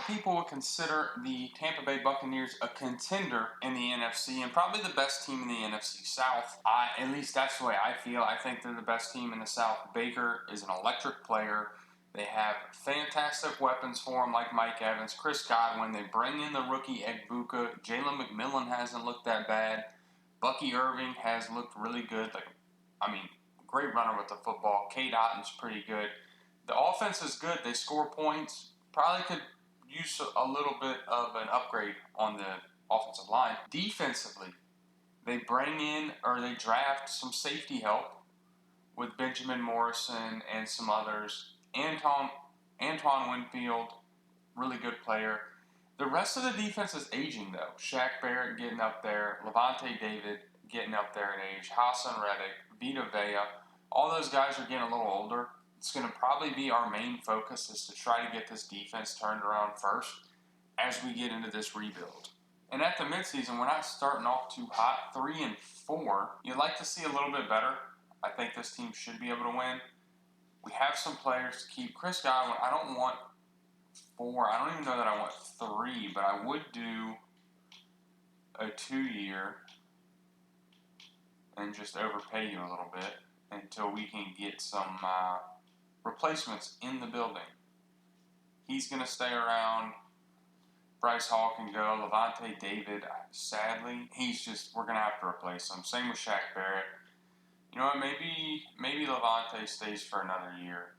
of people would consider the Tampa Bay Buccaneers a contender in the NFC and probably the best team in the NFC South. At least that's the way I feel. I think they're the best team in the South. Baker is an electric player. They have fantastic weapons for him like Mike Evans, Chris Godwin. They bring in the rookie Egbuka. Jalen McMillan hasn't looked that bad. Bucky Irving has looked really good. Great runner with the football. Kate Otton's pretty good. The offense is good. They score points. Probably could use a little bit of an upgrade on the offensive line. Defensively, they bring in or they draft some safety help with Benjamin Morrison and some others. Antoine Winfield, really good player. The rest of the defense is aging, though. Shaq Barrett getting up there. Levante David getting up there in age. Hassan Reddick, Vita Vea. All those guys are getting a little older. It's going to probably be our main focus is to try to get this defense turned around first as we get into this rebuild. And at the midseason, we're not starting off too hot. 3-4. You'd like to see a little bit better. I think this team should be able to win. We have some players to keep. Chris Godwin, I don't want 4. I don't even know that I want 3, but I would do a 2-year and just overpay you a little bit until we can get some replacements in the building. He's going to stay around. Bryce Hall can go. Levante David, sadly, we're going to have to replace him. Same with Shaq Barrett. You know what, maybe Levante stays for another year.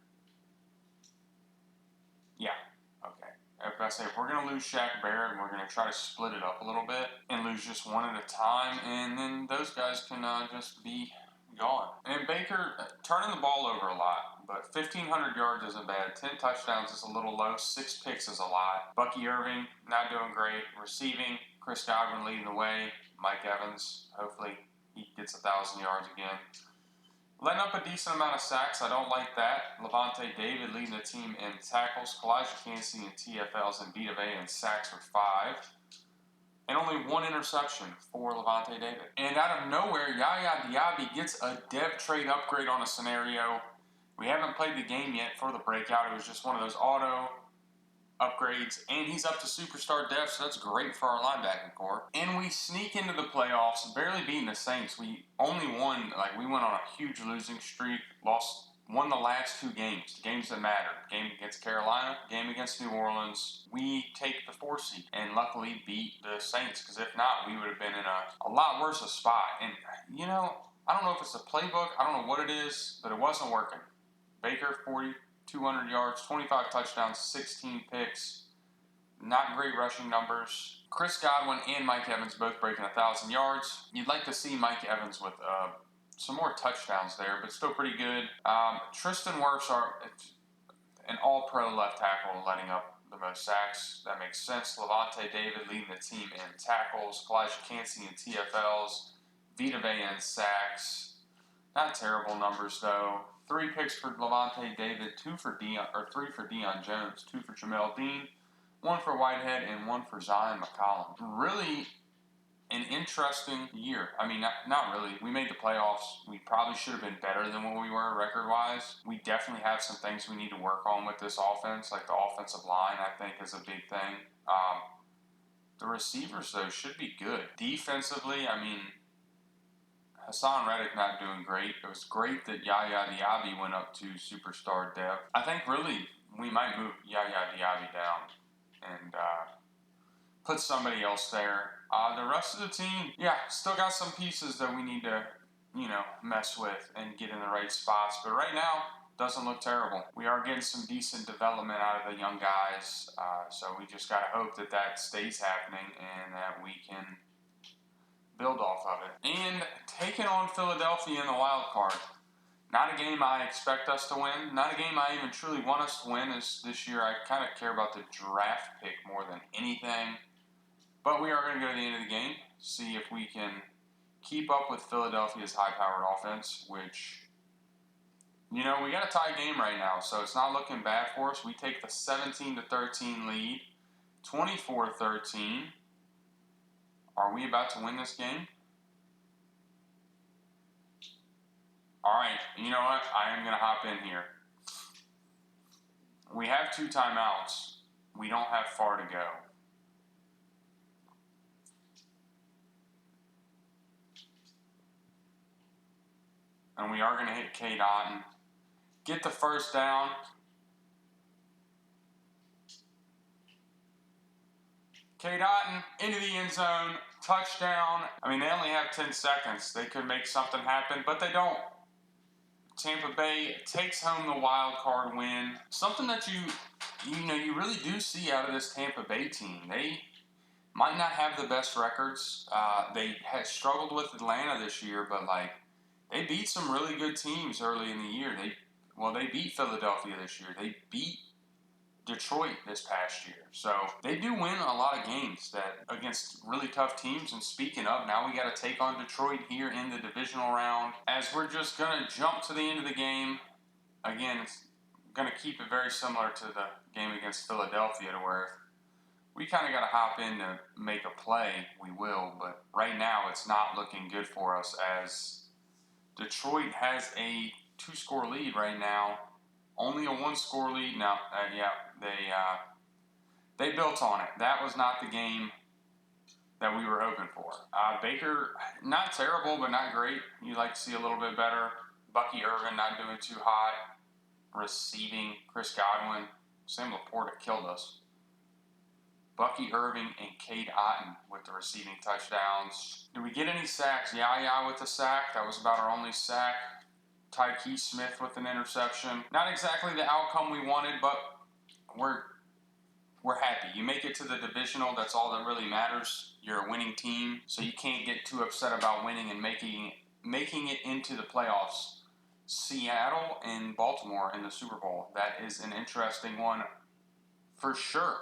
Yeah, okay. If we're going to lose Shaq Barrett, we're going to try to split it up a little bit and lose just one at a time, and then those guys can just be gone. And Baker, turning the ball over a lot, but 1,500 yards isn't bad. 10 touchdowns is a little low. 6 picks is a lot. Bucky Irving, not doing great. Receiving, Chris Godwin leading the way. Mike Evans, hopefully he gets 1,000 yards again. Letting up a decent amount of sacks, I don't like that. Levante David leading the team in tackles. Kalijah Kancey in TFLs and Vita Vea in sacks for 5. And only 1 interception for Levante David. And out of nowhere, Yaya Diaby gets a dev trade upgrade on a scenario. We haven't played the game yet for the breakout. It was just one of those auto upgrades. And he's up to superstar dev, so that's great for our linebacking core. And we sneak into the playoffs, barely beating the Saints. We only won, we went on a huge losing streak, won the last 2 games, the games that mattered. Game against Carolina, game against New Orleans. We take the 4 seed and luckily beat the Saints, because if not, we would have been in a lot worse a spot. And, I don't know if it's a playbook, I don't know what it is, but it wasn't working. Baker, 4,200 yards, 25 touchdowns, 16 picks. Not great rushing numbers. Chris Godwin and Mike Evans both breaking 1,000 yards. You'd like to see Mike Evans with some more touchdowns there, but still pretty good. Tristan Wirfs are an all-pro left tackle, letting up the most sacks. That makes sense. Levante David leading the team in tackles. Kalijah Kancey in TFLs. Vita Vea in sacks. Not terrible numbers, though. 3 picks for Levante David, 3 for Deion Jones, 2 for Jamel Dean, 1 for Whitehead, and 1 for Zion McCollum. Really an interesting year. Not really. We made the playoffs. We probably should have been better than what we were record-wise. We definitely have some things we need to work on with this offense, like the offensive line, I think, is a big thing. The receivers, though, should be good. Defensively, Hassan Reddick not doing great. It was great that Yaya Diaby went up to superstar depth. I think really we might move Yaya Diaby down and put somebody else there. The rest of the team, still got some pieces that we need to, mess with and get in the right spots. But right now, doesn't look terrible. We are getting some decent development out of the young guys. So we just got to hope that stays happening and that we can build off of it. And taking on Philadelphia in the wild card. Not a game I expect us to win. Not a game I even truly want us to win. This year I kind of care about the draft pick more than anything. But we are going to go to the end of the game, see if we can keep up with Philadelphia's high-powered offense, which, we got a tie game right now, so it's not looking bad for us. We take the 17-13 lead, 24-13. Are we about to win this game? All right, you know what? I am going to hop in here. We have 2 timeouts, we don't have far to go. And we are going to hit K. Dotton. Get the first down. K. Dotton into the end zone. Touchdown. I mean, they only have 10 seconds. They could make something happen, but they don't. Tampa Bay takes home the wild card win. Something that you really do see out of this Tampa Bay team. They might not have the best records. They had struggled with Atlanta this year, but like they beat some really good teams early in the year. They beat Philadelphia this year. They beat Detroit this past year. So they do win a lot of games against really tough teams. And speaking of, now we got to take on Detroit here in the divisional round. As we're just going to jump to the end of the game. Again, it's going to keep it very similar to the game against Philadelphia, to where if we kind of got to hop in to make a play, we will. But right now, it's not looking good for us, as Detroit has a 2-score lead right now. Only a 1-score lead now. They built on it. That was not the game that we were hoping for. Baker, not terrible, but not great. You'd like to see a little bit better. Bucky Irvin not doing too hot. Receiving, Chris Godwin. Sam Laporta killed us. Bucky Irving and Cade Otton with the receiving touchdowns. Did we get any sacks? Yeah, with the sack. That was about our only sack. Tyke Smith with an interception. Not exactly the outcome we wanted, but we're happy. You make it to the divisional. That's all that really matters. You're a winning team, so you can't get too upset about winning and making it into the playoffs. Seattle and Baltimore in the Super Bowl. That is an interesting one for sure.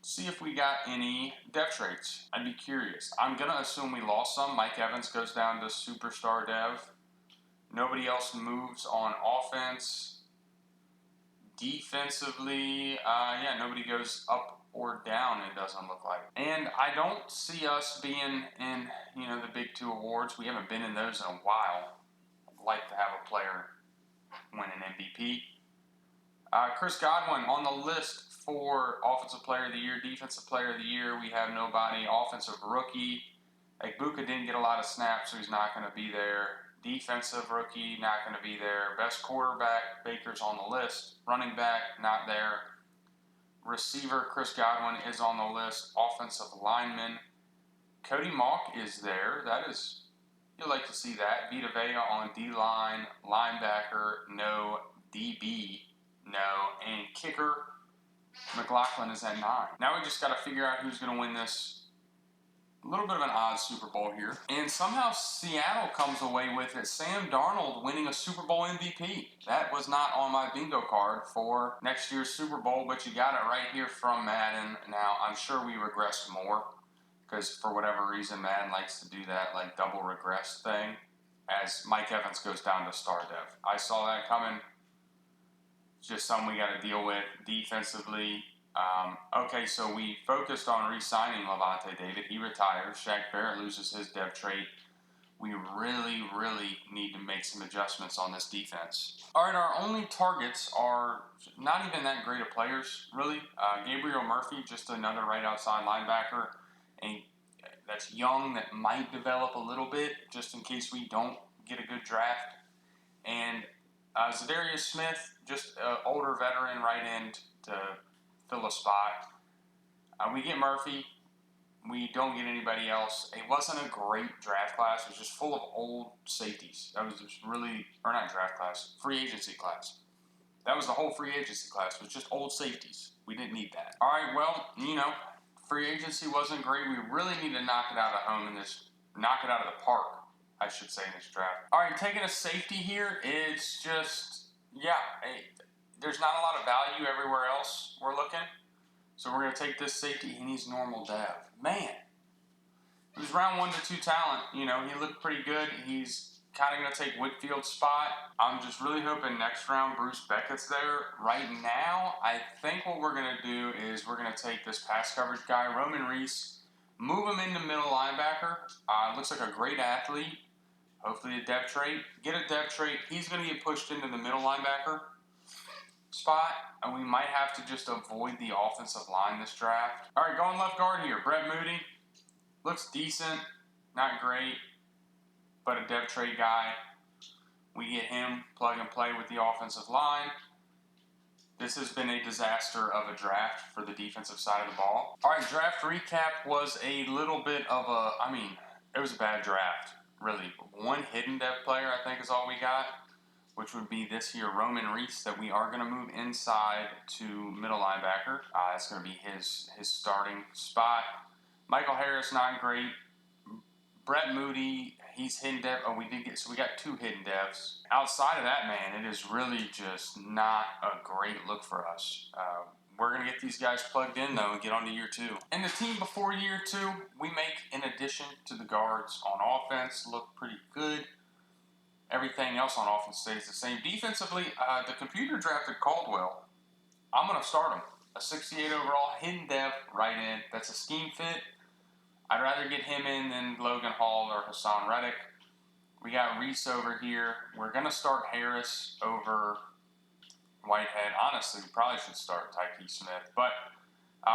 See if we got any depth traits. I'd be curious. I'm going to assume we lost some. Mike Evans goes down to superstar dev. Nobody else moves on offense. Defensively, nobody goes up or down, it doesn't look like. And I don't see us being in, the Big Two awards. We haven't been in those in a while. I'd like to have a player win an MVP. Chris Godwin on the list for Offensive Player of the Year, Defensive Player of the Year. We have nobody. Offensive Rookie. Buka didn't get a lot of snaps, so he's not going to be there. Defensive Rookie, not going to be there. Best Quarterback, Baker's on the list. Running Back, not there. Receiver, Chris Godwin is on the list. Offensive Lineman, Cody Mauch is there. You'll like to see that. Vita Vea on D-line. Linebacker, no. DB, no. And kicker, McLaughlin is at 9. Now we just got to figure out who's going to win this. A little bit of an odd Super Bowl here. And somehow Seattle comes away with it. Sam Darnold winning a Super Bowl MVP. That was not on my bingo card for next year's Super Bowl, but you got it right here from Madden. Now, I'm sure we regressed more, because for whatever reason, Madden likes to do that like double regress thing, as Mike Evans goes down to star dev. I saw that coming. It's just something we got to deal with defensively. So we focused on re-signing Levante David. He retires. Shaq Barrett loses his dev trait. We really, really need to make some adjustments on this defense. All right, our only targets are not even that great of players, really. Gabriel Murphy, just another right outside linebacker, and that's young, that might develop a little bit, just in case we don't get a good draft. And Zadarius Smith, just an older veteran right end to fill a spot. We get Murphy. We don't get anybody else. It wasn't a great draft class. It was just full of old safeties. That was just not draft class, free agency class. That was the whole free agency class. It was just old safeties. We didn't need that. All right, well, free agency wasn't great. We really need to knock it out of the park, I should say, in this draft. All right, taking a safety here is just, there's not a lot of value everywhere else we're looking. So we're going to take this safety, and he's normal dev. Man, he was round 1 to 2 talent. He looked pretty good. He's kind of going to take Whitfield's spot. I'm just really hoping next round Bruce Beckett's there. Right now, I think what we're going to do is we're going to take this pass coverage guy, Roman Reese, move him into middle linebacker. Looks like a great athlete. Hopefully a depth trait. Get a depth trait. He's going to get pushed into the middle linebacker. spot, and we might have to just avoid the offensive line this draft. All right, going left guard here. Brett Moody looks decent, not great, but a dev trade guy. We get him, plug and play with the offensive line. This has been a disaster of a draft for the defensive side of the ball. All right, draft recap was a little bit of a, it was a bad draft, really. One hidden dev player, I think, is all we got, which would be this here, Roman Reese, that we are going to move inside to middle linebacker. That's going to be his starting spot. Michael Harris, not great. Brett Moody, he's hidden dev. Oh, we got 2 hidden devs. Outside of that, man, it is really just not a great look for us. We're going to get these guys plugged in, though, and get on to year 2. And the team before year 2, we make, in addition to the guards on offense, look pretty good. Everything else on offense stays the same. Defensively, the computer drafted Caldwell. I'm going to start him. A 68 overall, hidden dev, right in. That's a scheme fit. I'd rather get him in than Logan Hall or Hassan Reddick. We got Reese over here. We're going to start Harris over Whitehead. Honestly, we probably should start Tyke Smith, but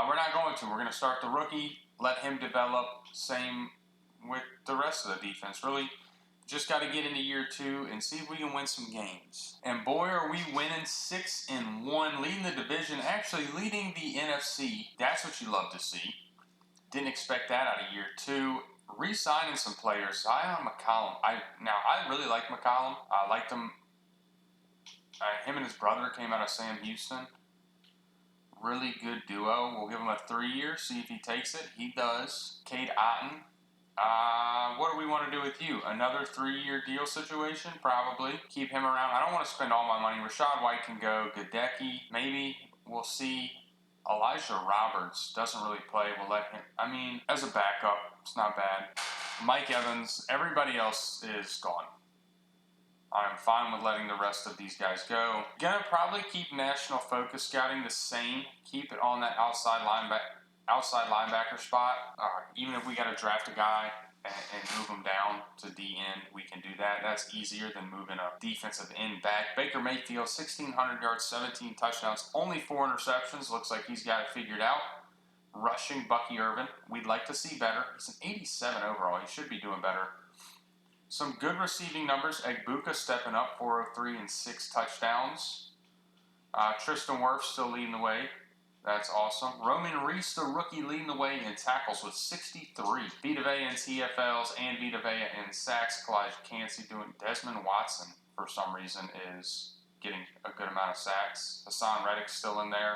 we're not going to. We're going to start the rookie, let him develop. Same with the rest of the defense. Really, just got to get into year 2 and see if we can win some games. And boy, are we winning 6-1, leading the division, actually leading the NFC. That's what you love to see. Didn't expect that out of year 2. Re-signing some players. Zion McCollum. I really like McCollum. I liked him. Him and his brother came out of Sam Houston. Really good duo. We'll give him a 3-year, see if he takes it. He does. Cade Otton. What do we want to do with you? Another 3-year deal situation? Probably. Keep him around. I don't want to spend all my money. Rashad White can go. Gadecki. Maybe. We'll see. Elijah Roberts doesn't really play. We'll let him, as a backup, it's not bad. Mike Evans, everybody else is gone. I'm fine with letting the rest of these guys go. Gonna probably keep National Focus Scouting the same. Keep it on that outside linebacker spot. Even if we got to draft a guy and move him down to D end, we can do that. That's easier than moving a defensive end back. Baker Mayfield, 1,600 yards, 17 touchdowns, only 4 interceptions. Looks like he's got it figured out. Rushing, Bucky Irvin. We'd like to see better. He's an 87 overall. He should be doing better. Some good receiving numbers. Egbuka stepping up, 403 and 6 touchdowns. Tristan Wirfs still leading the way. That's awesome. Roman Reese, the rookie, leading the way in tackles with 63. Vita Vea in TFLs and Vita Vea in sacks. Kalijah Cansey doing. Desmond Watson, for some reason, is getting a good amount of sacks. Hassan Reddick's still in there.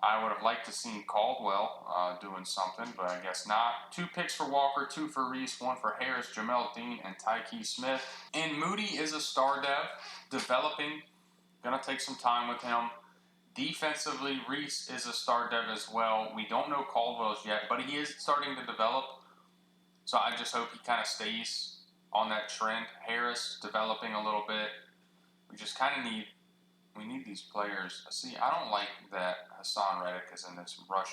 I would have liked to seen Caldwell doing something, but I guess not. 2 picks for Walker, 2 for Reese, 1 for Harris, Jamel Dean, and Tyke Smith. And Moody is a star dev, developing. Going to take some time with him. Defensively, Reese is a star dev as well. We don't know Caldwell's yet, but he is starting to develop. So I just hope he kind of stays on that trend. Harris developing a little bit. We just kind of need these players. See, I don't like that Hassan Reddick is in this rush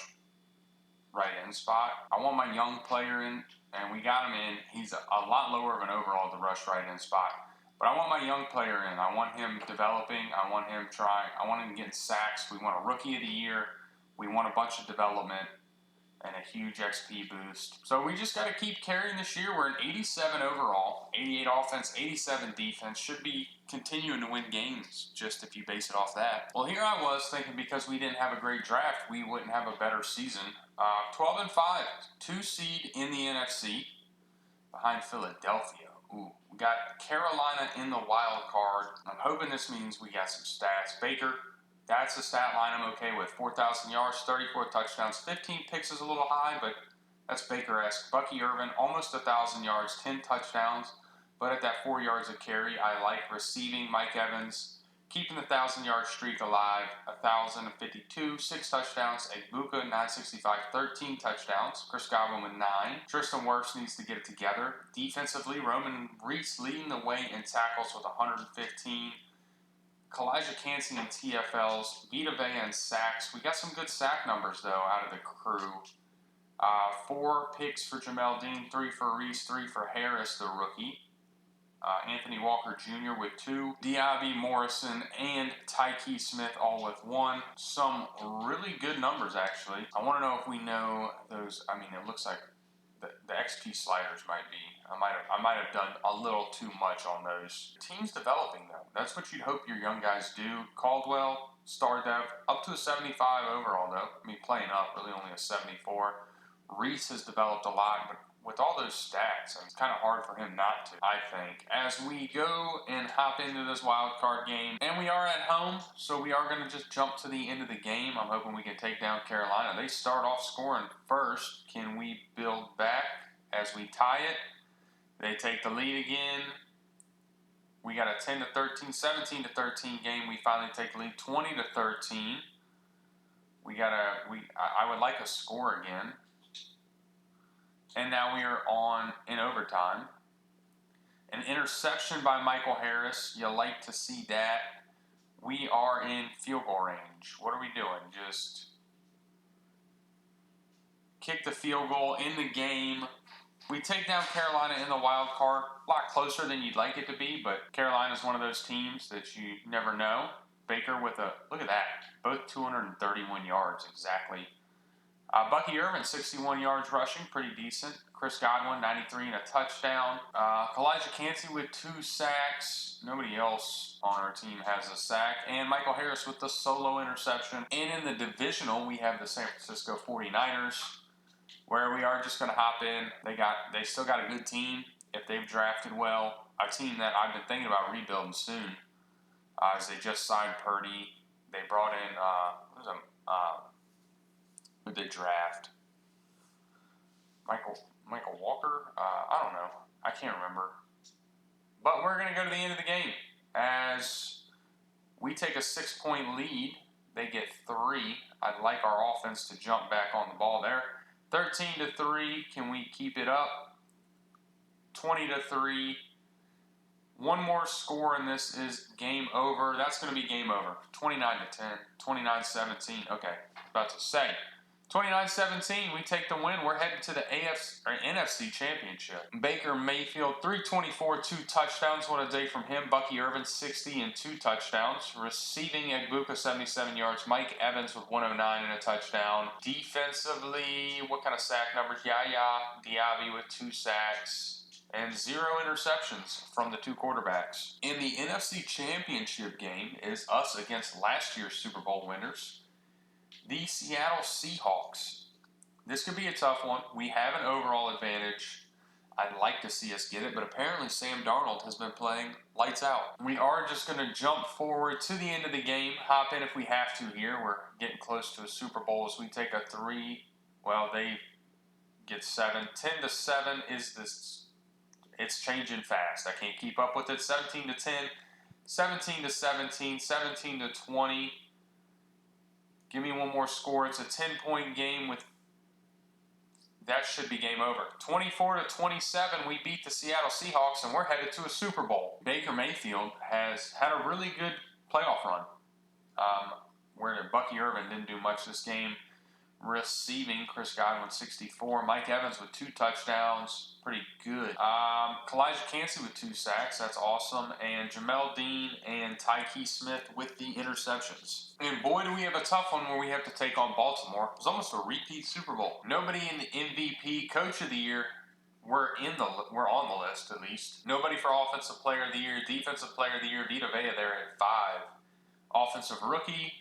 right end spot. I want my young player in, and we got him in. He's a lot lower of an overall at the rush right end spot. But I want my young player in. I want him developing. I want him trying. I want him getting sacks. We want a rookie of the year. We want a bunch of development and a huge XP boost. So we just got to keep carrying this year. We're an 87 overall, 88 offense, 87 defense. Should be continuing to win games just if you base it off that. Well, here I was thinking because we didn't have a great draft, we wouldn't have a better season. 12-5, 2 seed in the NFC behind Philadelphia. Ooh, we got Carolina in the wild card. I'm hoping this means we got some stats. Baker, that's a stat line I'm okay with. 4,000 yards, 34 touchdowns, 15 picks is a little high, but that's Baker-esque. Bucky Irvin, almost 1,000 yards, 10 touchdowns, but at that 4 yards of carry, I like receiving. Mike Evans, keeping the 1,000-yard streak alive, 1,052, 6 touchdowns. Egbuka, 965, 13 touchdowns. Chris Godwin with 9. Tristan Wirfs needs to get it together. Defensively, Roman Reese leading the way in tackles with 115. Kalijah Cansey in TFLs. Vita Vea in sacks. We got some good sack numbers, though, out of the crew. 4 picks for Jamel Dean, 3 for Reese, 3 for Harris, the rookie. Anthony Walker Jr. with 2, Diaby, Morrison, and Tyke Smith all with 1. Some really good numbers, actually. I want to know if we know those. I mean, it looks like the XP sliders might be. I might have done a little too much on those. Team's developing, though. That's what you hope your young guys do. Caldwell, star dev, up to a 75 overall, though. I mean, playing up, really only a 74. Reese has developed a lot, but with all those stats, it's kind of hard for him not to, I think. As we go and hop into this wild card game, and we are at home, so we are going to just jump to the end of the game. I'm hoping we can take down Carolina. They start off scoring first. Can we build back as we tie it? They take the lead again. We got a 10 to 13, 17 to 13 game. We finally take the lead 20 to 13. I would like a score again. And now we are on in overtime. An interception by Michael Harris. You like to see that. We are in field goal range. What are we doing? Just kick the field goal in the game. We take down Carolina in the wild card. A lot closer than you'd like it to be, but Carolina's one of those teams that you never know. Baker with look at that. Both 231 yards exactly. Bucky Irvin, 61 yards rushing, pretty decent. Chris Godwin, 93 and a touchdown. Kalijah Cansey with 2 sacks. Nobody else on our team has a sack. And Michael Harris with the solo interception. And in the divisional, we have the San Francisco 49ers, where we are just going to hop in. They still got a good team if they've drafted well. A team that I've been thinking about rebuilding soon, as they just signed Purdy. They brought in, who did they draft? Michael Walker? I don't know. I can't remember. But we're going to go to the end of the game. As we take a 6-point lead, they get 3. I'd like our offense to jump back on the ball there. 13 to 3. Can we keep it up? 20 to 3. One more score and this is game over. That's going to be game over. 29 to 10. 29-17. Okay. About to say. 29-17, we take the win. We're headed to the NFC Championship. Baker Mayfield, 324, 2 touchdowns. What a day from him. Bucky Irvin, 60 and 2 touchdowns. Receiving, Egbuka, 77 yards. Mike Evans with 109 and a touchdown. Defensively, what kind of sack numbers? Yaya Diaby with 2 sacks. And 0 interceptions from the 2 quarterbacks. In the NFC Championship game is us against last year's Super Bowl winners, the Seattle Seahawks. This could be a tough one. We have an overall advantage. I'd like to see us get it, but apparently Sam Darnold has been playing lights out. We are just going to jump forward to the end of the game, hop in if we have to here. We're getting close to a Super Bowl as we take a 3. Well, they get 7. 10 to 7 is this. It's changing fast. I can't keep up with it. 17 to 10, 17 to 17, 17 to 20. Give me one more score. It's a 10-point game with that should be game over. 24 to 27, we beat the Seattle Seahawks and we're headed to a Super Bowl. Baker Mayfield has had a really good playoff run. Where Bucky Irvin didn't do much this game. Receiving, Chris Godwin, 64. Mike Evans with 2 touchdowns. Pretty good. Kalijah Cansey with 2 sacks. That's awesome. And Jamel Dean and Tyke Smith with the interceptions. And boy, do we have a tough one where we have to take on Baltimore. It was almost a repeat Super Bowl. Nobody in the MVP, Coach of the Year. We're on the list at least. Nobody for Offensive Player of the Year, Defensive Player of the Year. Vita Vea there at 5. Offensive Rookie.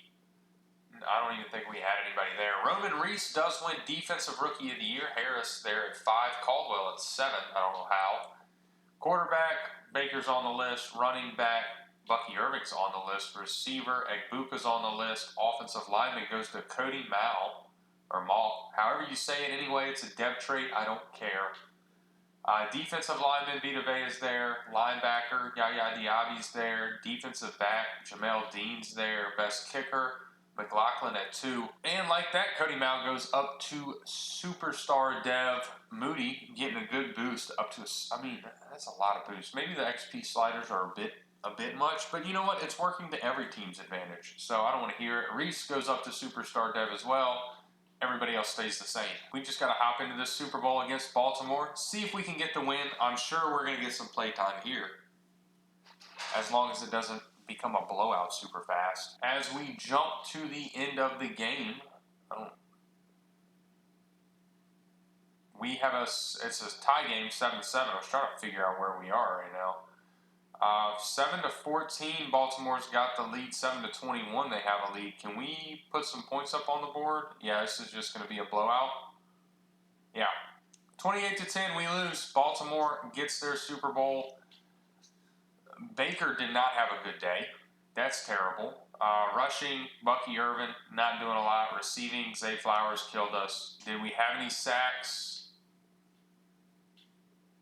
I don't even think we had anybody there. Roman Reese does win Defensive Rookie of the Year. Harris there at 5. Caldwell at 7. I don't know how. Quarterback, Baker's on the list. Running back, Bucky Irving's on the list. Receiver, Egbuka's on the list. Offensive lineman goes to Cody Mao, or Maul. However you say it anyway, it's a dev trait. I don't care. Defensive lineman, Vita Vea is there. Linebacker, Yaya Diaby's there. Defensive back, Jamel Dean's there. Best kicker, McLaughlin at 2. And like that, Cody Mao goes up to Superstar Dev Moody, getting a good boost up to, that's a lot of boost. Maybe the XP sliders are a bit much, but you know what? It's working to every team's advantage, so I don't want to hear it. Reese goes up to Superstar Dev as well. Everybody else stays the same. We just got to hop into this Super Bowl against Baltimore, see if we can get the win. I'm sure we're going to get some play time here. as long as it doesn't become a blowout super fast. As we jump to the end of the game, we have it's a tie game, 7-7. I was trying to figure out where we are right now. 7-14, Baltimore's got the lead. 7-21, they have a lead. Can we put some points up on the board? Yeah, this is just going to be a blowout. Yeah. 28-10, we lose. Baltimore gets their Super Bowl. Baker did not have a good day. That's terrible. Rushing, Bucky Irvin, not doing a lot. Receiving, Zay Flowers killed us. Did we have any sacks?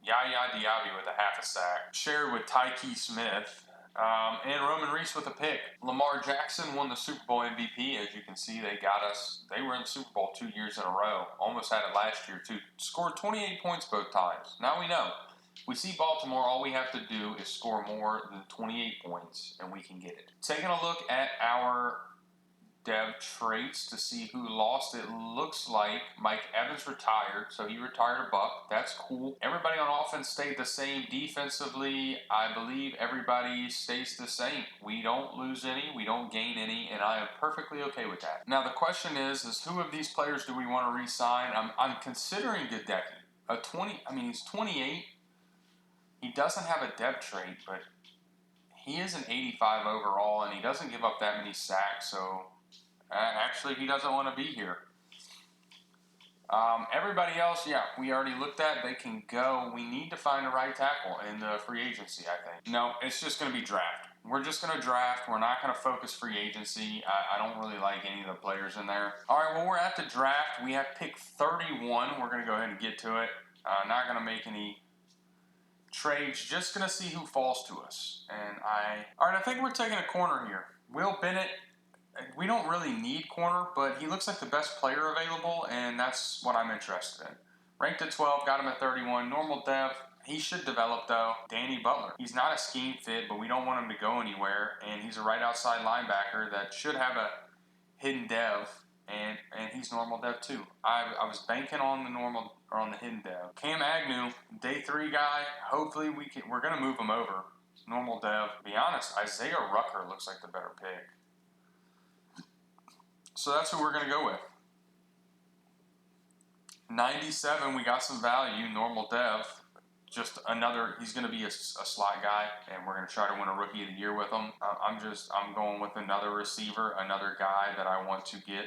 Yaya Diaby with a half a sack. Shared with Tyke Smith. And Roman Reese with a pick. Lamar Jackson won the Super Bowl MVP. As you can see, they got us. They were in the Super Bowl 2 years in a row. Almost had it last year, too. Scored 28 points both times. Now we know. We see Baltimore, all we have to do is score more than 28 points, and we can get it. Taking a look at our dev traits to see who lost, it looks like Mike Evans retired, so he retired a buck. That's cool. Everybody on offense stayed the same. Defensively, I believe everybody stays the same. We don't lose any, we don't gain any, and I am perfectly okay with that. Now the question is who of these players do we want to re-sign? I'm considering Gadecki. He's 28. He doesn't have a dev trait, but he is an 85 overall, and he doesn't give up that many sacks, so actually, he doesn't want to be here. Everybody else, yeah, we already looked at. They can go. We need to find a right tackle in the free agency, I think. No, it's just going to be draft. We're just going to draft. We're not going to focus free agency. I don't really like any of the players in there. All right, well, we're at the draft. We have pick 31. We're going to go ahead and get to it. Not going to make any trades. Just going to see who falls to us. All right, I think we're taking a corner here. Will Bennett. We don't really need corner, but he looks like the best player available, and that's what I'm interested in. Ranked at 12, got him at 31. Normal dev. He should develop, though. Danny Butler. He's not a scheme fit, but we don't want him to go anywhere, and he's a right outside linebacker that should have a hidden dev, and he's normal dev, too. I was banking on the hidden dev. Cam Agnew, day 3 guy. Hopefully we're going to move him over. Normal dev. To be honest, Isaiah Rucker looks like the better pick. So that's who we're going to go with. 97, we got some value, normal dev. Just another, he's going to be a slot guy, and we're going to try to win a Rookie of the Year with him. I'm going with another receiver, another guy that I want to get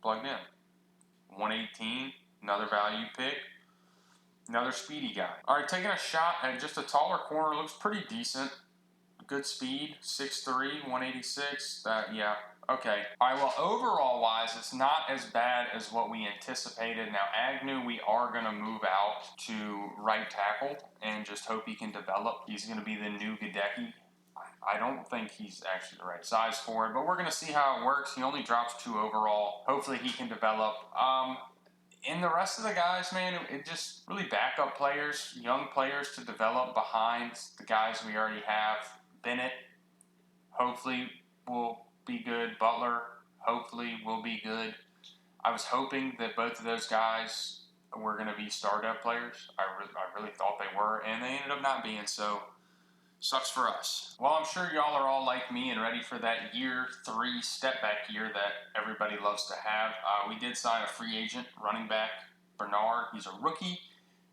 plugged in. 118, another value pick. Another speedy guy. All right, taking a shot at just a taller corner. Looks pretty decent. Good speed, 6'3", 186. Yeah. Okay. All right, well, overall-wise, it's not as bad as what we anticipated. Now, Agnew, we are going to move out to right tackle and just hope he can develop. He's going to be the new Gadecki. I don't think he's actually the right size for it, but we're going to see how it works. He only drops 2 overall. Hopefully, he can develop. And the rest of the guys, man, it just really backup players, young players to develop behind the guys we already have. Bennett, hopefully, will be good. Butler, hopefully, will be good. I was hoping that both of those guys were going to be startup players. I really thought they were, and they ended up not being, so sucks for us. Well, I'm sure y'all are all like me and ready for that year 3 step back year that everybody loves to have. We did sign a free agent running back, Bernard. He's a rookie.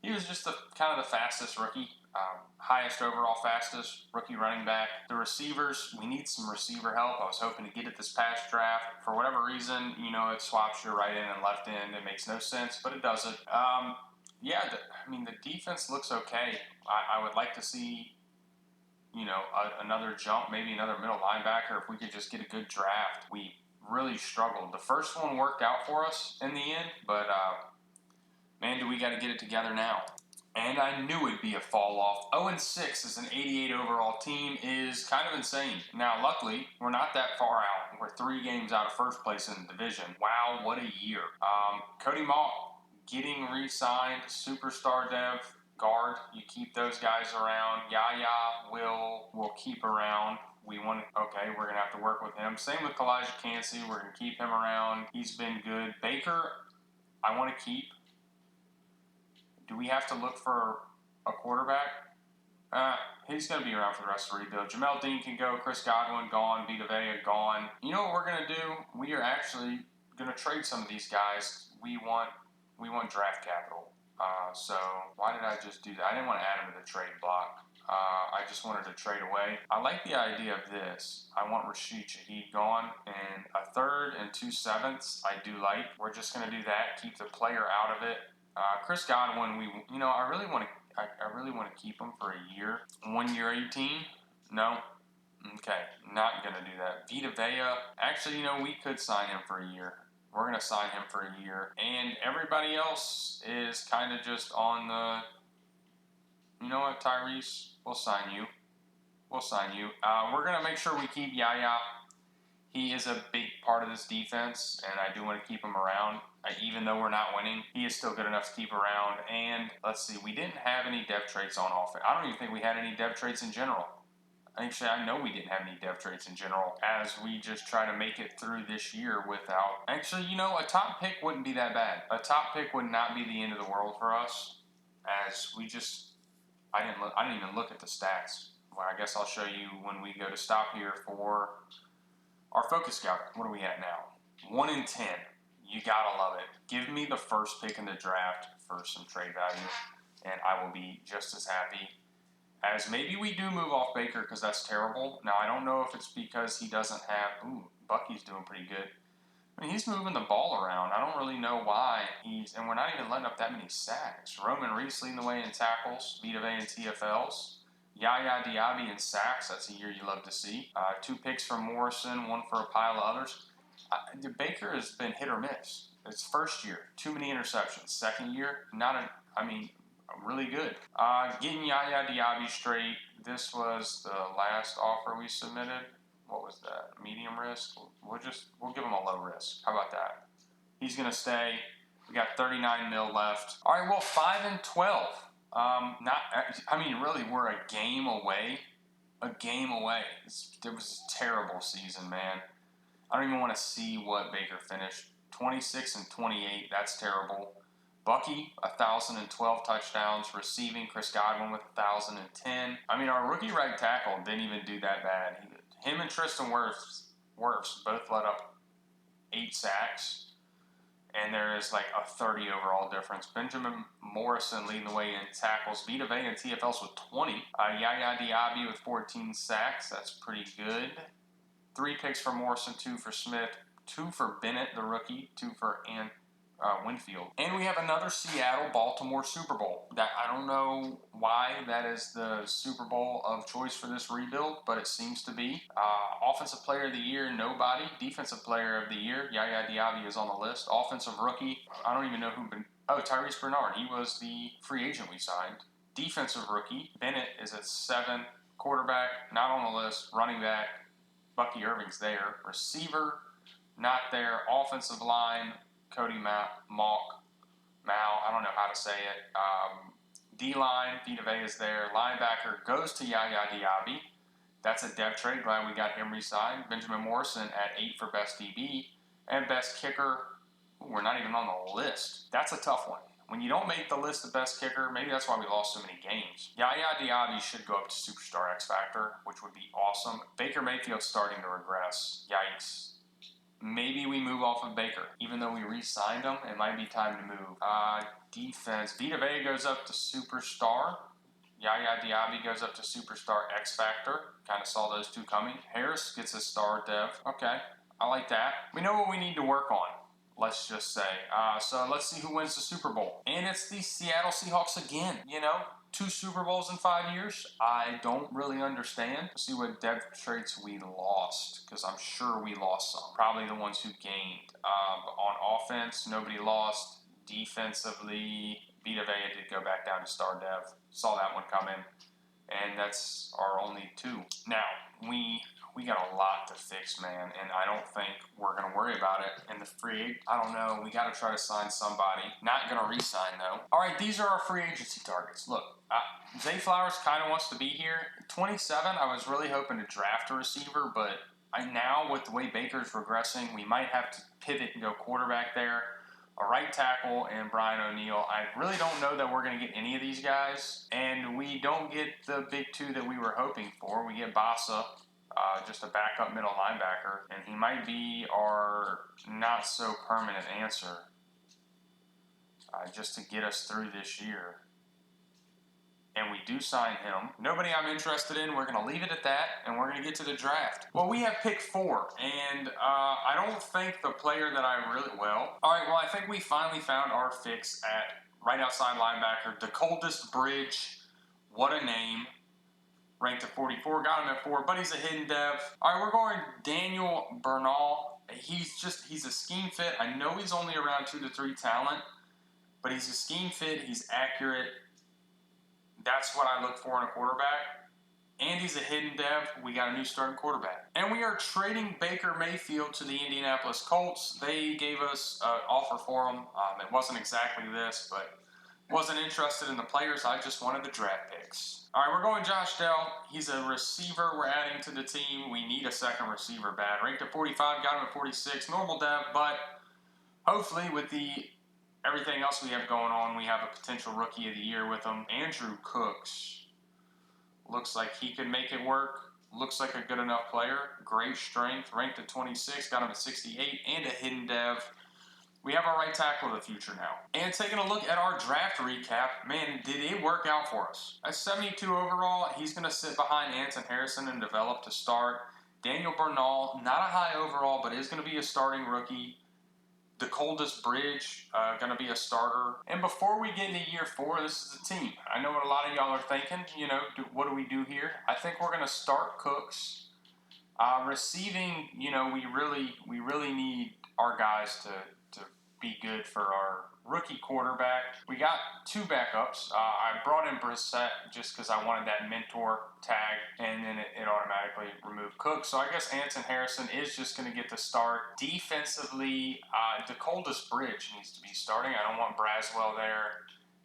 He was just kind of the fastest rookie. Highest overall fastest rookie running back. The receivers, we need some receiver help. I was hoping to get it this past draft. For whatever reason, it swaps your right end and left end. It makes no sense, but it doesn't. The defense looks okay. I would like to see, another jump, maybe another middle linebacker. If we could just get a good draft. We really struggled. The first one worked out for us in the end, but man, do we got to get it together now. And I knew it'd be a fall off. 0-6 as an 88 overall team is kind of insane. Now, luckily, we're not that far out. We're 3 games out of first place in the division. Wow, what a year. Cody Mauk getting re-signed, superstar dev, guard. You keep those guys around. Yaya will keep around. We're going to have to work with him. Same with Elijah Cansey. We're going to keep him around. He's been good. Baker, I want to keep. Do we have to look for a quarterback? He's going to be around for the rest of the rebuild. Jamel Dean can go. Chris Godwin gone. Vita Vea gone. You know what we're going to do? We are actually going to trade some of these guys. We want draft capital. So why did I just do that? I didn't want to add them to the trade block. I just wanted to trade away. I like the idea of this. I want Rashid Shaheed gone, and a third and 2 sevenths I do like. We're just going to do that. Keep the player out of it. Chris Godwin, I really want to keep him for a year. 1 year 18? No. Okay, not going to do that. Vita Vea, actually, we could sign him for a year. We're going to sign him for a year. And everybody else is kind of just on the, you know what, Tyrese? We'll sign you. We're going to make sure we keep Yaya. He is a big part of this defense, and I do want to keep him around. Even though we're not winning, he is still good enough to keep around. And let's see, we didn't have any depth traits on offense. I don't even think we had any depth traits in general. Actually, I know we didn't have any depth traits in general, as we just try to make it through this year without... Actually, a top pick wouldn't be that bad. A top pick would not be the end of the world for us, as we just... I didn't even look at the stats. Well, I guess I'll show you when we go to stop here for our focus scout. What are we at now? 1 in 10. You gotta love it. Give me the first pick in the draft for some trade value, and I will be just as happy. As maybe we do move off Baker because that's terrible. Now, I don't know if it's because he doesn't have... Ooh, Bucky's doing pretty good. I mean, he's moving the ball around. I don't really know why he's... And we're not even letting up that many sacks. Roman Reese leading the way in tackles. Vita Vea in TFLs. Yaya Diaby in sacks. That's a year you love to see. 2 picks from Morrison, 1 for a pile of others. Baker has been hit or miss. It's first year, too many interceptions. Second year, really good. Getting Yaya Diaby straight. This was the last offer we submitted. What was that? Medium risk? We'll give him a low risk. How about that? He's going to stay. We got 39 mil left. All right, well, 5 and 12. Really, we're a game away. It was a terrible season, man. I don't even want to see what Baker finished. 26 and 28. That's terrible. Bucky, 1,012 touchdowns. Receiving, Chris Godwin with 1,010. Our rookie right tackle didn't even do that bad. Him and Tristan Wirfs both let up 8 sacks. And there is like a 30 overall difference. Benjamin Morrison leading the way in tackles. Vita Vea and TFLs with 20. Yaya Diaby with 14 sacks. That's pretty good. 3 picks for Morrison, 2 for Smith, 2 for Bennett, the rookie, 2 for Winfield. And we have another Seattle-Baltimore Super Bowl. That I don't know why that is the Super Bowl of choice for this rebuild, but it seems to be. Offensive Player of the Year, nobody. Defensive Player of the Year, Yaya Diaby is on the list. Offensive Rookie, I don't even know who. Tyrese Bernard. He was the free agent we signed. Defensive Rookie, Bennett is at 7. Quarterback, not on the list. Running back, Bucky Irving's there. Receiver, not there. Offensive line, Cody Mao, I don't know how to say it. D-line, Vita Vea is there. Linebacker goes to Yaya Diaby. That's a depth trade. Glad we got him re-signed. Benjamin Morrison at 8 for best DB. And best kicker, we're not even on the list. That's a tough one. When you don't make the list of best kicker, maybe that's why we lost so many games. Yaya Diaby should go up to Superstar X Factor, which would be awesome. Baker Mayfield's starting to regress. Yikes. Maybe we move off of Baker. Even though we re-signed him, it might be time to move. Defense. Vita Vea goes up to Superstar. Yaya Diaby goes up to Superstar X Factor. Kind of saw those 2 coming. Harris gets a star dev. Okay, I like that. We know what we need to work on, let's just say. So let's see who wins the Super Bowl. And it's the Seattle Seahawks again. 2 Super Bowls in 5 years. I don't really understand. Let's see what depth traits we lost, because I'm sure we lost some. Probably the ones who gained. On offense, nobody lost. Defensively, Vita Vea did go back down to star dev. Saw that one come in. And that's our only 2. Now, we got a lot to fix, man, and I don't think we're going to worry about it in the free. I don't know. We got to try to sign somebody. Not going to re-sign, though. All right, these are our free agency targets. Look, Zay Flowers kind of wants to be here. 27, I was really hoping to draft a receiver, but now with the way Baker's regressing, we might have to pivot and go quarterback there. a right tackle, and Brian O'Neill. I really don't know that we're going to get any of these guys, and we don't get the big two that we were hoping for. We get Bassa, just a backup middle linebacker, and he might be our not so permanent answer just to get us through this year. And we do sign him. Nobody I'm interested in. We're going to leave it at that, and we're going to get to the draft. Well, we have pick 4, and I don't think the player that I really well. All right, well, I think we finally found our fix at right outside linebacker, the coldest bridge. What a name. Ranked at 44, got him at 4, but he's a hidden dev. All right, we're going Daniel Bernal. He's a scheme fit. I know he's only around 2 to 3 talent, but he's a scheme fit. He's accurate. That's what I look for in a quarterback. And he's a hidden dev. We got a new starting quarterback. And we are trading Baker Mayfield to the Indianapolis Colts. They gave us an offer for him. It wasn't exactly this, but wasn't interested in the players. I just wanted the draft picks. All right, we're going Josh Dell. He's a receiver we're adding to the team. We need a second receiver bad. Ranked at 45, got him at 46. Normal dev, but hopefully with everything else we have going on, we have a potential rookie of the year with him. Andrew Cooks. Looks like he could make it work. Looks like a good enough player. Great strength. Ranked at 26. Got him at 68. And a hidden dev. We have our right tackle of the future now. And taking a look at our draft recap, man, did it work out for us? At 72 overall, he's going to sit behind Anton Harrison and develop to start. Daniel Bernal, not a high overall, but is going to be a starting rookie. The coldest bridge, going to be a starter. And before we get into year 4, this is a team. I know what a lot of y'all are thinking. What do we do here? I think we're going to start Cooks. Receiving, we really need our guys to be good for our rookie quarterback. We got 2 backups. I brought in Brissett just because I wanted that mentor tag, and then it automatically removed Cook. So I guess Anton Harrison is just going to get the start. Defensively, the coldest bridge needs to be starting. I don't want Braswell there.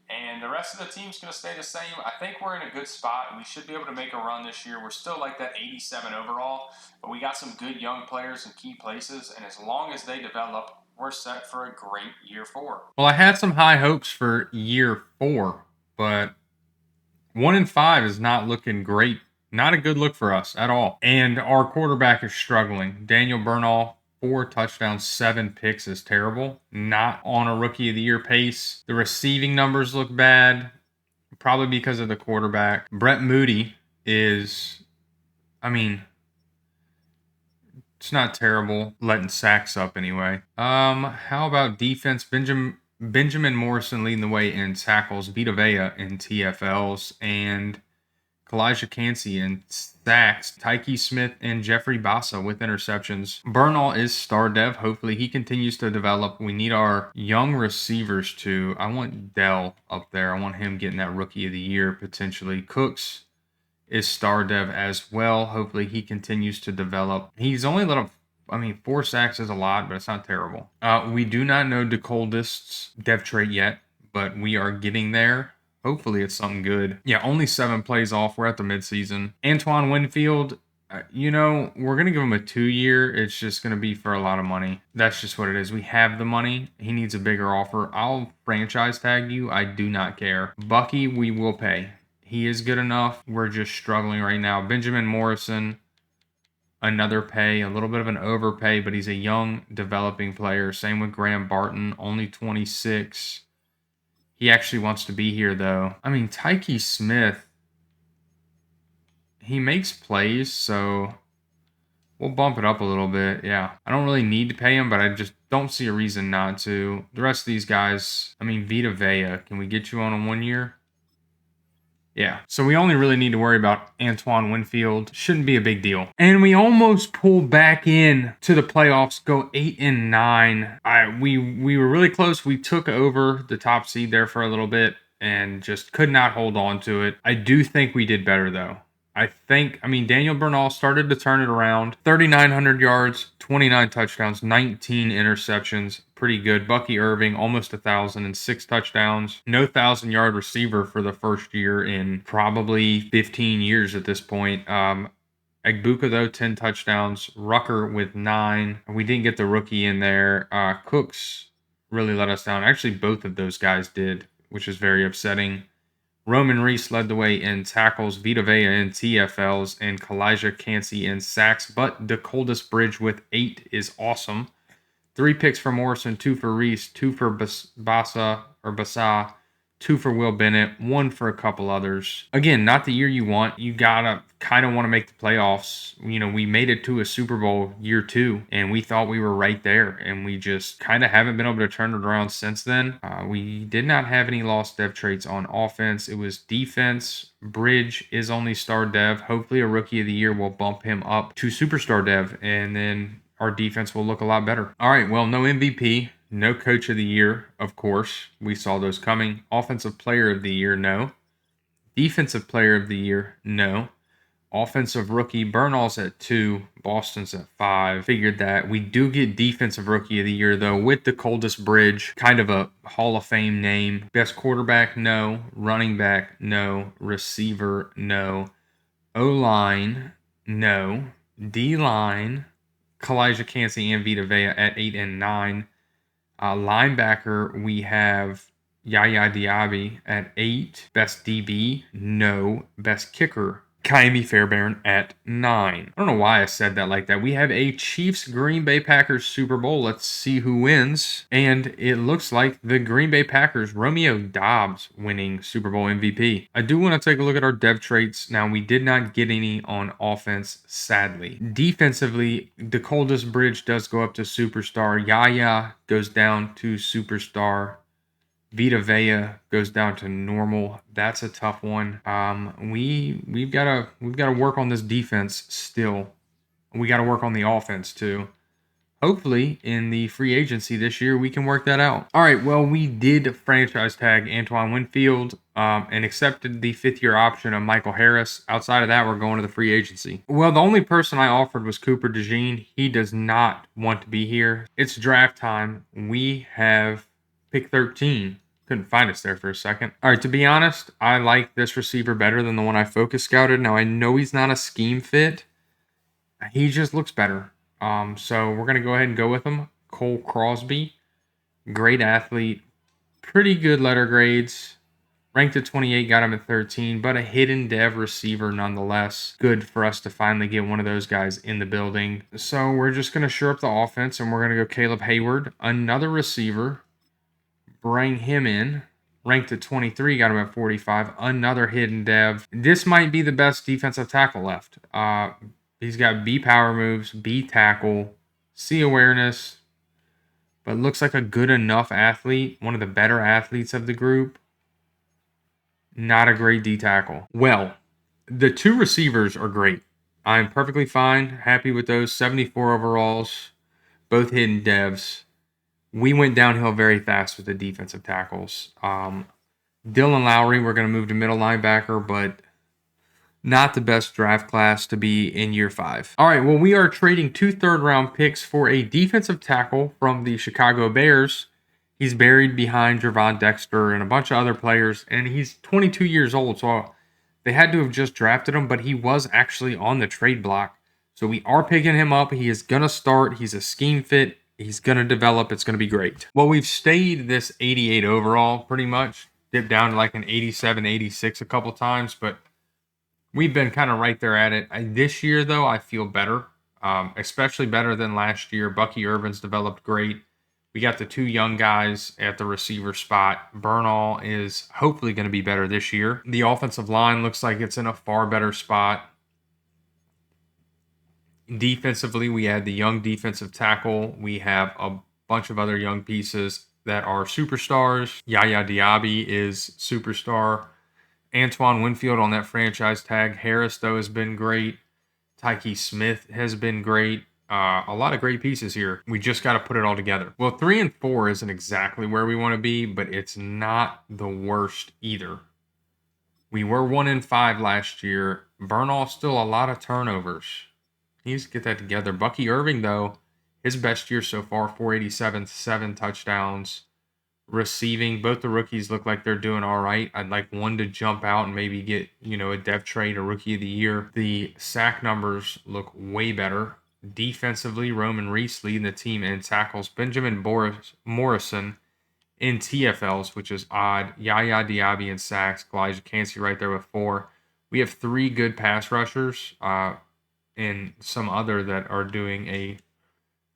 And the rest of the team's going to stay the same. I think we're in a good spot. We should be able to make a run this year. We're still like that 87 overall, but we got some good young players in key places, and as long as they develop, we're set for a great year 4. Well, I had some high hopes for year 4, but 1-5 is not looking great. Not a good look for us at all. And our quarterback is struggling. Daniel Bernal, 4 touchdowns, 7 picks is terrible. Not on a rookie of the year pace. The receiving numbers look bad, probably because of the quarterback. Brett Moody is, it's not terrible, letting sacks up anyway. How about defense? Benjamin Morrison leading the way in tackles, Vita Vea in TFLs, and Kalijah Cansey in sacks, Tyke Smith and Jeffrey Bassa with interceptions. Bernal is star dev. Hopefully he continues to develop. We need our young receivers too. I want Dell up there. I want him getting that rookie of the year potentially. Cooks is star dev as well. Hopefully he continues to develop. He's only let up, 4 sacks is a lot, but it's not terrible. We do not know the coldest dev trait yet, but we are getting there. Hopefully it's something good. Yeah, only 7 plays off. We're at the midseason. Antoine Winfield, we're going to give him a 2-year. It's just going to be for a lot of money. That's just what it is. We have the money. He needs a bigger offer. I'll franchise tag you. I do not care. Bucky, we will pay. He is good enough. We're just struggling right now. Benjamin Morrison, another pay, a little bit of an overpay, but he's a young, developing player. Same with Graham Barton, only 26. He actually wants to be here, though. Tyke Smith, he makes plays, so we'll bump it up a little bit. Yeah, I don't really need to pay him, but I just don't see a reason not to. The rest of these guys, Vita Vea, can we get you on a 1-year? Yeah, so we only really need to worry about Antoine Winfield. Shouldn't be a big deal. And we almost pull back in to the playoffs, go 8-9. We were really close. We took over the top seed there for a little bit and just could not hold on to it. I do think we did better, though. Daniel Bernal started to turn it around. 3,900 yards, 29 touchdowns, 19 interceptions. Pretty good. Bucky Irving, almost 1,000 and 6 touchdowns. No 1,000-yard receiver for the first year in probably 15 years at this point. Egbuka, though, 10 touchdowns. Rucker with 9. We didn't get the rookie in there. Cooks, really let us down. Actually, both of those guys did, which is very upsetting. Roman Reese led the way in tackles, Vita Vea in TFLs, and Kalijah Cansey in sacks. But the coldest bridge with 8 is awesome. 3 picks for Morrison, 2 for Reese, 2 for Basa, 2 for Will Bennett, 1 for a couple others. Again, not the year you want. You gotta kind of want to make the playoffs. You know, we made it to a Super Bowl year 2, and we thought we were right there, and we just kind of haven't been able to turn it around since then. We did not have any lost dev traits on offense. It was defense. Bridge is only star dev. Hopefully, a rookie of the year will bump him up to superstar dev, and then our defense will look a lot better. All right, well, no MVP, no coach of the year, of course. We saw those coming. Offensive player of the year, no. Defensive player of the year, no. Offensive rookie, Bernal's at 2, Boston's at 5. Figured that. We do get defensive rookie of the year, though, with the coldest bridge. Kind of a Hall of Fame name. Best quarterback, no. Running back, no. Receiver, no. O-line, no. D-line, Kalijah Cansey and Vita Vea at 8 and 9. Linebacker, we have Yaya Diaby at 8. Best DB, no. Best kicker, Kaimi Fairbairn at 9. I don't know why I said that like that. We have a Chiefs Green Bay Packers Super Bowl. Let's see who wins. And it looks like the Green Bay Packers, Romeo Doubs, winning Super Bowl MVP. I do want to take a look at our dev traits. Now, we did not get any on offense, sadly. Defensively, the coldest bridge does go up to superstar. Yaya goes down to superstar. Vita Vea goes down to normal. That's a tough one. We've got to work on this defense still. We got to work on the offense too. Hopefully, in the free agency this year, we can work that out. All right, well, we did franchise tag Antoine Winfield and accepted the 5th-year option of Michael Harris. Outside of that, we're going to the free agency. Well, the only person I offered was Cooper DeJean. He does not want to be here. It's draft time. We have pick 13. Couldn't find us there for a second. All right, to be honest, I like this receiver better than the one I focus scouted. Now, I know he's not a scheme fit. He just looks better. So we're going to go ahead and go with him. Cole Crosby, great athlete, pretty good letter grades. Ranked at 28, got him at 13, but a hidden dev receiver nonetheless. Good for us to finally get one of those guys in the building. So we're just going to shore up the offense, and we're going to go Caleb Hayward, another receiver. Bring him in. Ranked at 23, got him at 45. Another hidden dev. This might be the best defensive tackle left. He's got B power moves, B tackle, C awareness, but looks like a good enough athlete. One of the better athletes of the group. Not a great D tackle. Well, the 2 receivers are great. I'm perfectly fine. Happy with those. 74 overalls. Both hidden devs. We went downhill very fast with the defensive tackles. Dylan Lowry, we're going to move to middle linebacker, but not the best draft class to be in year 5. All right, well, we are trading 2 third-round picks for a defensive tackle from the Chicago Bears. He's buried behind Gervon Dexter and a bunch of other players, and he's 22 years old, so they had to have just drafted him, but he was actually on the trade block. So we are picking him up. He is going to start. He's a scheme fit. He's going to develop. It's going to be great. Well, we've stayed this 88 overall pretty much. Dipped down to like an 87, 86 a couple times, but we've been kind of right there at it. This year, though, I feel better, especially better than last year. Bucky Irvin's developed great. We got the 2 young guys at the receiver spot. Bernal is hopefully going to be better this year. The offensive line looks like it's in a far better spot. Defensively, we had the young defensive tackle. We have a bunch of other young pieces that are superstars. Yaya Diaby is superstar. Antoine Winfield on that franchise tag. Harris, though, has been great. Tyke Smith has been great. A lot of great pieces here. We just got to put it all together. Well, 3 and 4 isn't exactly where we want to be, but it's not the worst either. We were 1 and 5 last year. Bernal, still a lot of turnovers. He needs to get that together. Bucky Irving, though, his best year so far, 487, 7 touchdowns. Receiving, both the rookies look like they're doing all right. I'd like one to jump out and maybe get, a dev trade, a rookie of the year. The sack numbers look way better. Defensively, Roman Reese leading the team in tackles. Benjamin Morrison in TFLs, which is odd. Yaya Diaby in sacks. Elijah Cansey right there with 4. We have 3 good pass rushers and some other that are doing a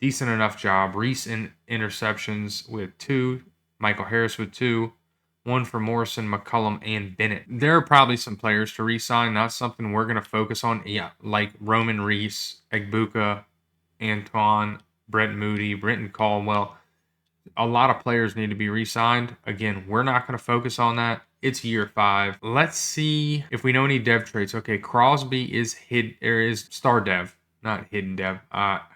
decent enough job. Reese in interceptions with 2. Michael Harris with 2. 1 for Morrison, McCullum, and Bennett. There are probably some players to re-sign. Not something we're going to focus on. Yeah, like Roman Reese, Egbuka, Antoine, Brett Moody, Brenton Caldwell. A lot of players need to be re-signed. Again, we're not going to focus on that. It's year 5. Let's see if we know any dev traits. Okay, Crosby is star dev, not hidden dev.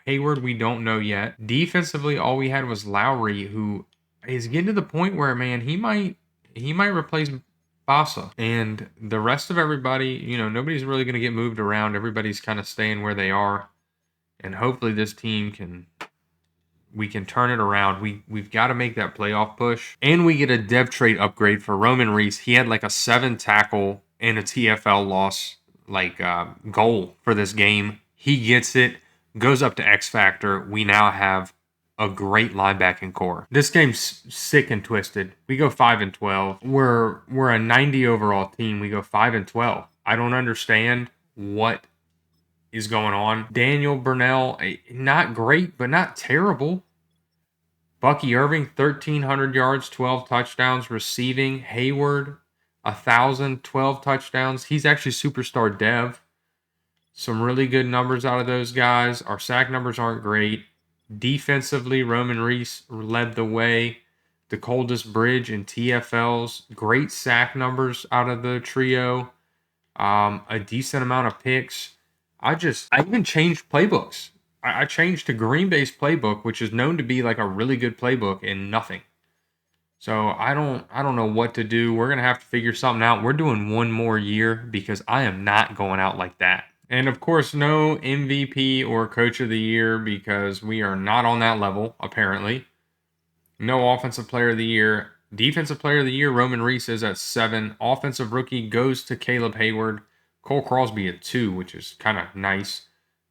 Hayward, we don't know yet. Defensively, all we had was Lowry, who is getting to the point where, man, he might replace Bassa. And the rest of everybody, nobody's really going to get moved around. Everybody's kind of staying where they are. And hopefully this team we can turn it around. We've got to make that playoff push. And we get a dev trait upgrade for Roman Reese. He had like a 7 tackle and a TFL loss goal for this game. He gets it, goes up to X Factor. We now have a great linebacking core. This game's sick and twisted. We go 5-12. We're a 90 overall team. We go 5-12. I don't understand what is going on. Daniel Burnell, not great, but not terrible. Bucky Irving, 1,300 yards, 12 touchdowns receiving. Hayward, 1,000, 12 touchdowns. He's actually superstar dev. Some really good numbers out of those guys. Our sack numbers aren't great. Defensively, Roman Reese led the way. The coldest bridge in TFLs. Great sack numbers out of the trio. A decent amount of picks. I even changed playbooks. I changed to Green Bay's playbook, which is known to be like a really good playbook, and nothing. So I don't know what to do. We're gonna have to figure something out. We're doing one more year because I am not going out like that. And of course, no MVP or Coach of the Year because we are not on that level, apparently. No Offensive Player of the Year. Defensive Player of the Year, Roman Reese is at 7. Offensive Rookie goes to Caleb Hayward. Cole Crosby at 2, which is kind of nice.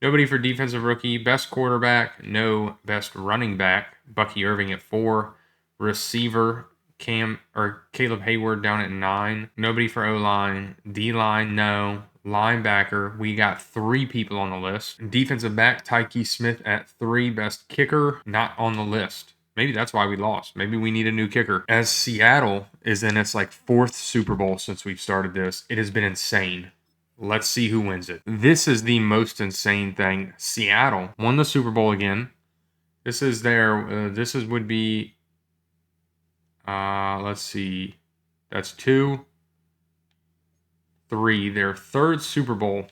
Nobody for Defensive Rookie. Best Quarterback, no. Best Running Back, Bucky Irving at 4. Receiver, Caleb Hayward down at 9. Nobody for O-line. D-line, no. Linebacker, we got 3 people on the list. Defensive back, Tyke Smith at 3. Best Kicker, not on the list. Maybe that's why we lost. Maybe we need a new kicker. As Seattle is in its 4th Super Bowl since we've started this, it has been insane. Let's see who wins it. This is the most insane thing. Seattle won the Super Bowl again. This is would be, let's see. That's 2, 3. Their 3rd Super Bowl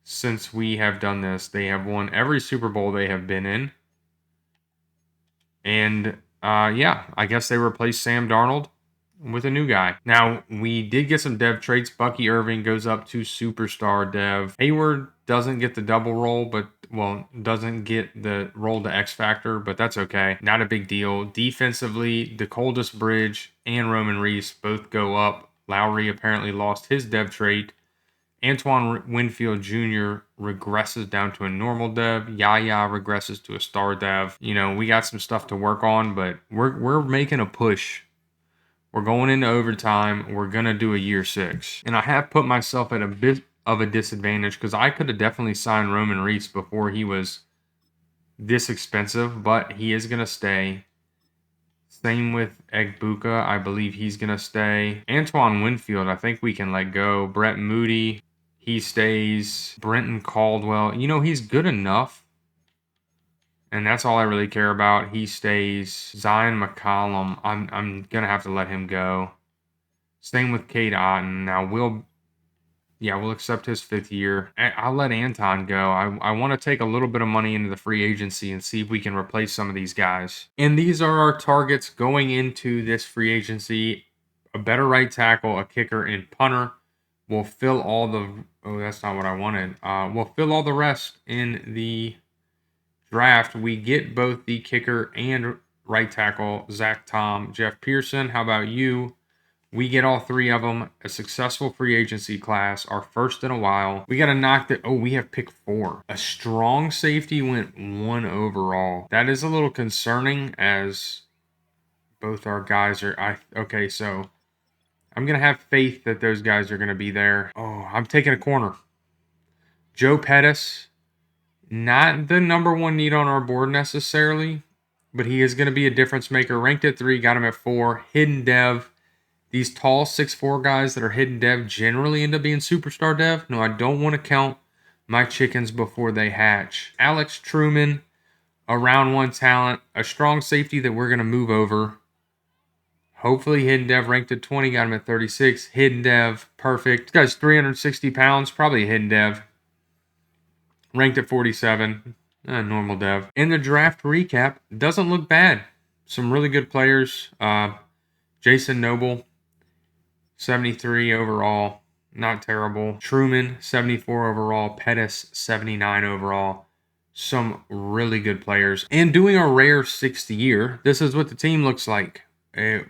since we have done this. They have won every Super Bowl they have been in. And I guess they replaced Sam Darnold with a new guy. Now, we did get some dev traits. Bucky Irving goes up to superstar dev. Hayward doesn't get the double role, doesn't get the role to X Factor, but that's okay. Not a big deal. Defensively, the coldest bridge and Roman Reese both go up. Lowry apparently lost his dev trait. Antoine Winfield Jr. regresses down to a normal dev. Yaya regresses to a star dev. We got some stuff to work on, but we're making a push. We're going into overtime. We're going to do a year 6. And I have put myself at a bit of a disadvantage because I could have definitely signed Roman Reese before he was this expensive, but he is going to stay. Same with Egbuka. I believe he's going to stay. Antoine Winfield, I think we can let go. Brett Moody, he stays. Brenton Caldwell, he's good enough. And that's all I really care about. He stays. Zion McCollum, I'm going to have to let him go. Same with Cade Otton. Now, we'll accept his 5th year. I'll let Anton go. I want to take a little bit of money into the free agency and see if we can replace some of these guys. And these are our targets going into this free agency. A better right tackle, a kicker, and punter. We'll fill all the... Oh, that's not what I wanted. We'll fill all the rest in the draft. We get both the kicker and right tackle, Zach Tom, Jeff Pearson. How about you? We get all 3 of them. A successful free agency class. Our first in a while. We got to knock the... Oh, we have pick 4. A strong safety went 1 overall. That is a little concerning as both our guys are... Okay, so I'm going to have faith that those guys are going to be there. Oh, I'm taking a corner. Joe Pettis. Not the number 1 need on our board necessarily, but he is going to be a difference maker. Ranked at 3, got him at 4. Hidden dev. These tall 6'4" guys that are hidden dev generally end up being superstar dev. No, I don't want to count my chickens before they hatch. Alex Truman, a round 1 talent, a strong safety that we're going to move over. Hopefully hidden dev ranked at 20, got him at 36. Hidden dev, perfect. This guy's 360 pounds, probably a hidden dev. Ranked at 47, normal dev. In the draft recap, doesn't look bad. Some really good players. Jason Noble, 73 overall, not terrible. Truman, 74 overall. Pettis, 79 overall. Some really good players. And doing a rare 6th year, this is what the team looks like. I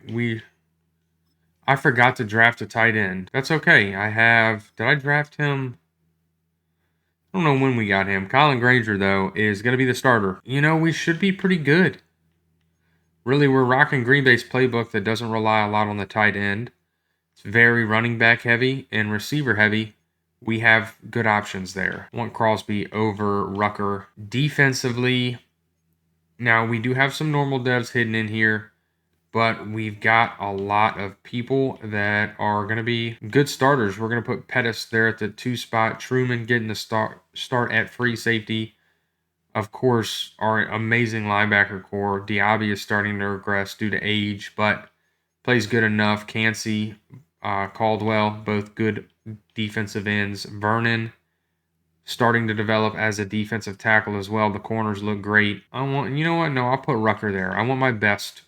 forgot to draft a tight end. That's okay. Did I draft him? I don't know when we got him. Colin Granger, though, is going to be the starter. You know, we should be pretty good. Really, we're rocking Green Bay's playbook that doesn't rely a lot on the tight end. It's very running back heavy and receiver heavy. We have good options there. I want Crosby over Rucker. Defensively, now we do have some normal devs hidden in here, but we've got a lot of people that are going to be good starters. We're going to put Pettis there at the 2 spot. Truman getting the start at free safety. Of course, our amazing linebacker core. Diaby is starting to regress due to age, but plays good enough. Cansey, Caldwell, both good defensive ends. Vernon starting to develop as a defensive tackle as well. The corners look great. You know what? No, I'll put Rucker there. I want my best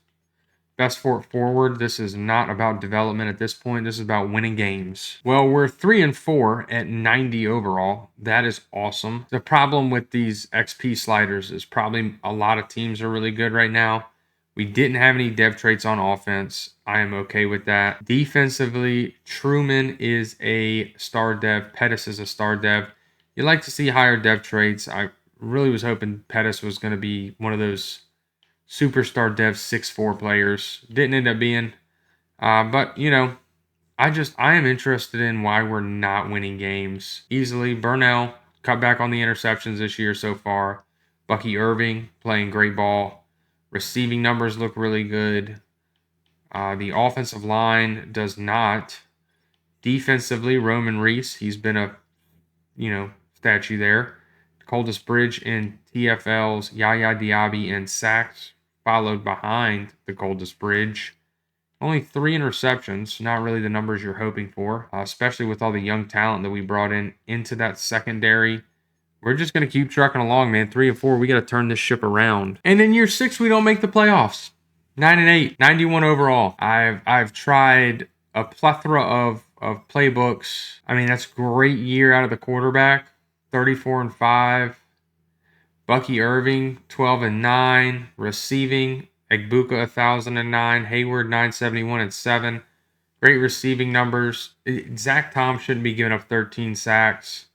forward. This is not about development at this point. This is about winning games. Well, we're 3-4 at 90 overall. That is awesome. The problem with these XP sliders is probably a lot of teams are really good right now. We didn't have any dev traits on offense. I am okay with that. Defensively, Truman is a star dev. Pettis is a star dev. You like to see higher dev traits. I really was hoping Pettis was going to be one of those superstar dev 6'4" players. Didn't end up being. But, you know, I am interested in why we're not winning games easily. Burnell cut back on the interceptions this year so far. Bucky Irving playing great ball. Receiving numbers look really good. The offensive line does not. Defensively, Roman Reese, he's been a, statue there. Coldest Bridge in TFLs, Yaya Diaby in sacks, followed behind the Coldest Bridge. Only 3 interceptions, not really the numbers you're hoping for, especially with all the young talent that we brought into that secondary. We're just going to keep trucking along, man. 3-4, we got to turn this ship around. And in year 6, we don't make the playoffs. 9-8, 91 overall. I've tried a plethora of playbooks. I mean, that's a great year out of the quarterback. 34-5. Bucky Irving, 12-9. Receiving, Egbuka, 1,009. Hayward, 971-7. Great receiving numbers. Zach Tom shouldn't be giving up 13 sacks.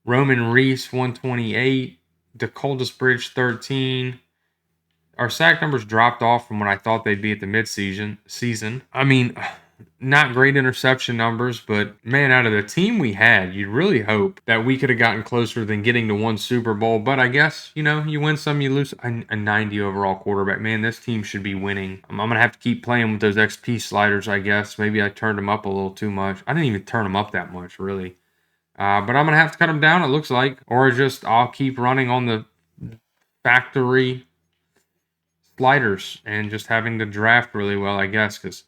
Roman Reese, 128. The Coldest Bridge, 13. Our sack numbers dropped off from what I thought they'd be at the midseason. I mean, not great interception numbers, but man, out of the team we had, you'd really hope that we could have gotten closer than getting to one Super Bowl. But I guess, you win some, you lose. A 90 overall quarterback. Man, this team should be winning. I'm going to have to keep playing with those XP sliders, I guess. Maybe I turned them up a little too much. I didn't even turn them up that much, really. But I'm going to have to cut them down, it looks like. Or just I'll keep running on the factory sliders and just having to draft really well, I guess, because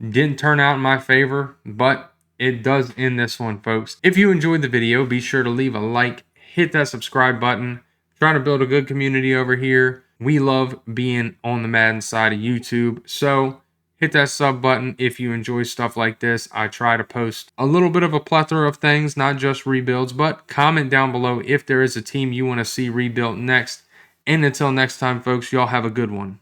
didn't turn out in my favor, but it does end this one, folks. If you enjoyed the video, be sure to leave a like, hit that subscribe button. Trying to build a good community over here. We love being on the Madden side of YouTube, so hit that sub button if you enjoy stuff like this. I try to post a little bit of a plethora of things, not just rebuilds, but comment down below if there is a team you want to see rebuilt next. And until next time, folks, y'all have a good one.